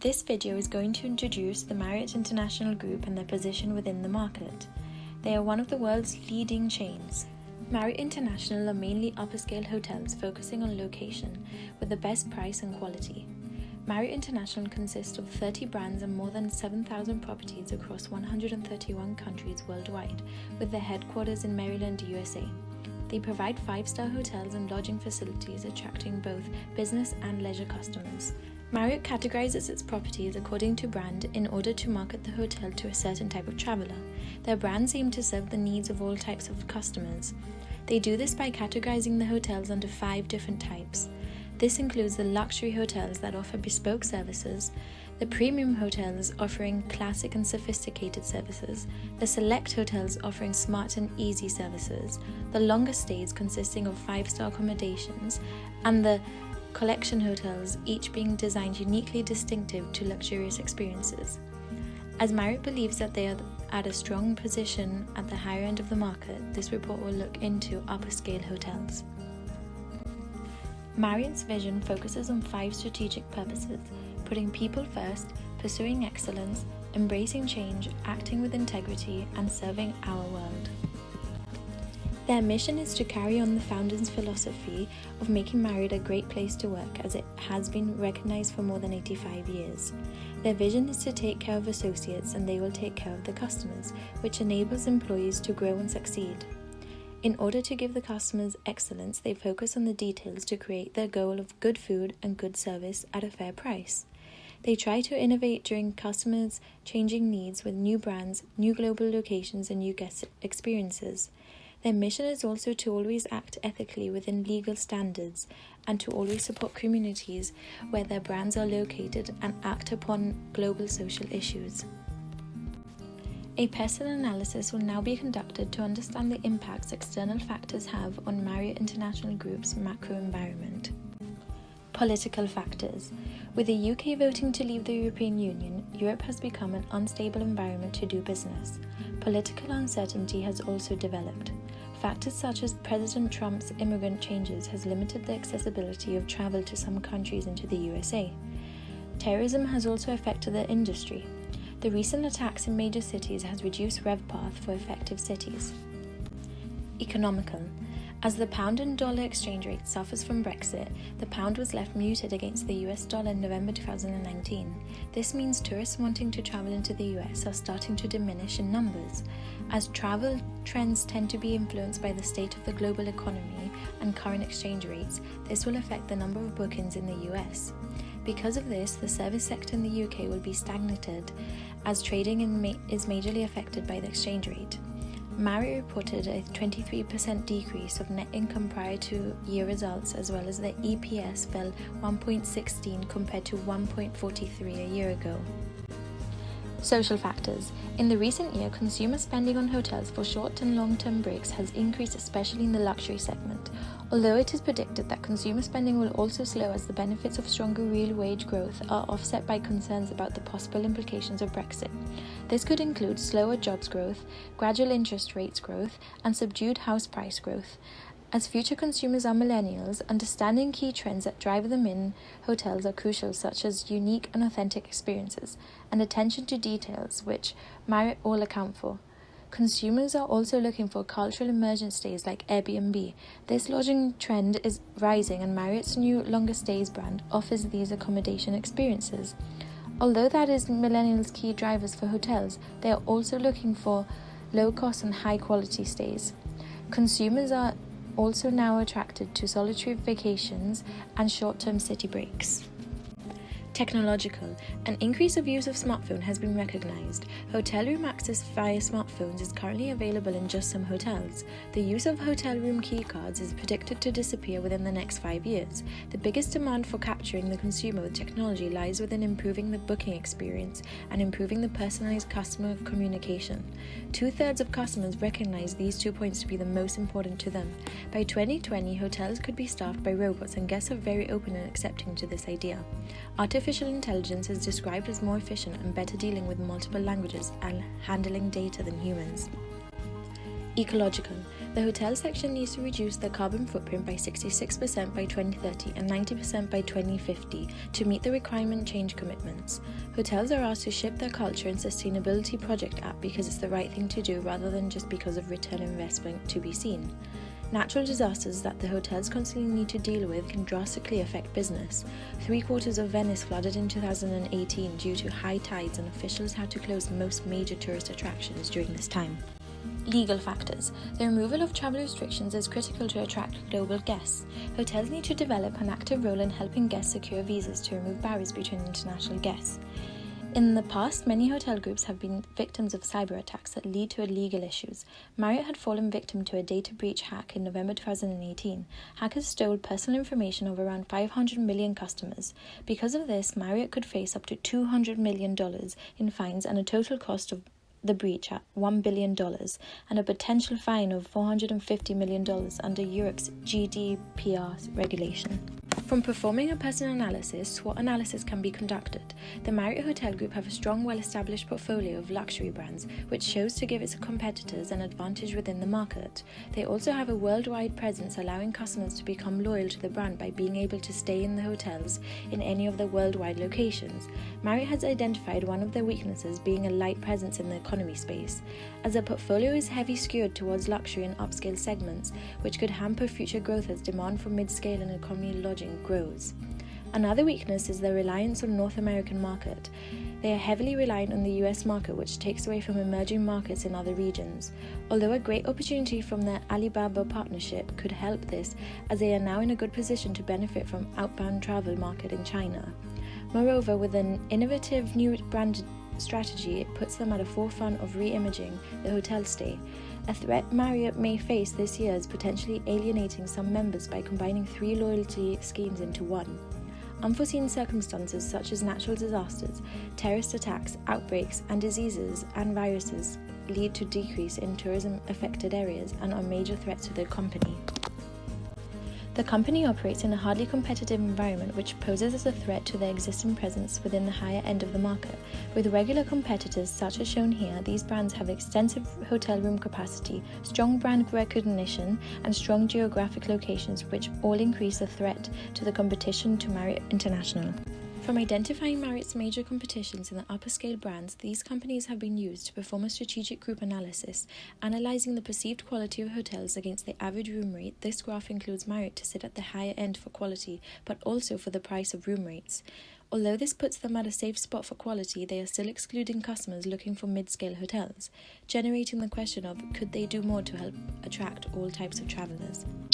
This video is going to introduce the Marriott International Group and their position within the market. They are one of the world's leading chains. Marriott International are mainly upper-scale hotels focusing on location with the best price and quality. Marriott International consists of 30 brands and more than 7,000 properties across 131 countries worldwide, with their headquarters in Maryland, USA. They provide 5-star hotels and lodging facilities, attracting both business and leisure customers. Marriott categorizes its properties according to brand in order to market the hotel to a certain type of traveler. Their brands aim to serve the needs of all types of customers. They do this by categorizing the hotels under 5 different types. This includes the luxury hotels that offer bespoke services, the premium hotels offering classic and sophisticated services, the select hotels offering smart and easy services, the longer stays consisting of 5-star accommodations, and the collection hotels, each being designed uniquely distinctive to luxurious experiences. As Marriott believes that they are at a strong position at the higher end of the market, this report will look into upper-scale hotels. Marriott's vision focuses on 5 strategic purposes: putting people first, pursuing excellence, embracing change, acting with integrity, and serving our world. Their mission is to carry on the founders' philosophy of making Marriott a great place to work, as it has been recognized for more than 85 years. Their vision is to take care of associates and they will take care of the customers, which enables employees to grow and succeed. In order to give the customers excellence, they focus on the details to create their goal of good food and good service at a fair price. They try to innovate during customers' changing needs with new brands, new global locations, and new guest experiences. Their mission is also to always act ethically within legal standards and to always support communities where their brands are located and act upon global social issues. A personal analysis will now be conducted to understand the impacts external factors have on Marriott International Group's macro environment. Political factors. With the UK voting to leave the European Union, Europe has become an unstable environment to do business. Political uncertainty has also developed. Factors such as President Trump's immigrant changes has limited the accessibility of travel to some countries into the USA. Terrorism has also affected the industry. The recent attacks in major cities has reduced RevPAR for effective cities. Economical. As the pound and dollar exchange rate suffers from Brexit, the pound was left muted against the US dollar in November 2019. This means tourists wanting to travel into the US are starting to diminish in numbers. As travel trends tend to be influenced by the state of the global economy and current exchange rates, this will affect the number of bookings in the US. Because of this, the service sector in the UK will be stagnated as trading is majorly affected by the exchange rate. Marriott reported a 23% decrease of net income prior to year results, as well as the EPS fell 1.16 compared to 1.43 a year ago. Social factors. In the recent year, consumer spending on hotels for short and long-term breaks has increased, especially in the luxury segment. Although it is predicted that consumer spending will also slow as the benefits of stronger real wage growth are offset by concerns about the possible implications of Brexit. This could include slower jobs growth, gradual interest rates growth, and subdued house price growth. As future consumers are millennials, understanding key trends that drive them in hotels are crucial, such as unique and authentic experiences and attention to details, which Marriott all account for. Consumers are also looking for cultural immersion stays like Airbnb. This lodging trend is rising, and Marriott's new longer stays brand offers these accommodation experiences. Although that is millennials' key drivers for hotels, they are also looking for low-cost and high-quality stays. Consumers are also now attracted to solitary vacations and short-term city breaks. Technological. An increase of use of smartphone has been recognized. Hotel room access via smartphones is currently available in just some hotels. The use of hotel room key cards is predicted to disappear within the next 5 years. The biggest demand for capturing the consumer with technology lies within improving the booking experience and improving the personalized customer communication. 2/3 of customers recognize these 2 points to be the most important to them. By 2020, hotels could be staffed by robots, and guests are very open and accepting to this idea. Artificial intelligence is described as more efficient and better dealing with multiple languages and handling data than humans. Ecological. The hotel section needs to reduce their carbon footprint by 66% by 2030 and 90% by 2050 to meet the requirement change commitments. Hotels are asked to ship their culture and sustainability project app because it's the right thing to do rather than just because of return on investment to be seen. Natural disasters that the hotels constantly need to deal with can drastically affect business. 3/4 of Venice flooded in 2018 due to high tides, and officials had to close most major tourist attractions during this time. Legal factors. The removal of travel restrictions is critical to attract global guests. Hotels need to develop an active role in helping guests secure visas to remove barriers between international guests. In the past, many hotel groups have been victims of cyber attacks that lead to legal issues. Marriott had fallen victim to a data breach hack in November 2018. Hackers stole personal information of around 500 million customers. Because of this, Marriott could face up to $200 million in fines and a total cost of the breach at $1 billion and a potential fine of $450 million under Europe's GDPR regulation. From performing a personal analysis, SWOT analysis can be conducted. The Marriott Hotel Group have a strong, well-established portfolio of luxury brands, which shows to give its competitors an advantage within the market. They also have a worldwide presence, allowing customers to become loyal to the brand by being able to stay in the hotels in any of the worldwide locations. Marriott has identified one of their weaknesses being a light presence in the economy space, as their portfolio is heavy skewed towards luxury and upscale segments, which could hamper future growth as demand for mid-scale and economy lodging grows. Another weakness is their reliance on North American market. They are heavily reliant on the US market, which takes away from emerging markets in other regions. Although a great opportunity from their Alibaba partnership could help this, as they are now in a good position to benefit from outbound travel market in China. Moreover, with an innovative new brand strategy, it puts them at the forefront of re-imaging the hotel stay. A threat Marriott may face this year is potentially alienating some members by combining 3 loyalty schemes into one. Unforeseen circumstances such as natural disasters, terrorist attacks, outbreaks, and diseases and viruses lead to decrease in tourism-affected areas and are major threats to the company. The company operates in a hardly competitive environment, which poses as a threat to their existing presence within the higher end of the market. With regular competitors such as shown here, these brands have extensive hotel room capacity, strong brand recognition, and strong geographic locations, which all increase the threat to the competition to Marriott International. From identifying Marriott's major competitions in the upper-scale brands, these companies have been used to perform a strategic group analysis, analyzing the perceived quality of hotels against the average room rate. This graph includes Marriott to sit at the higher end for quality, but also for the price of room rates. Although this puts them at a safe spot for quality, they are still excluding customers looking for mid-scale hotels, generating the question of could they do more to help attract all types of travelers.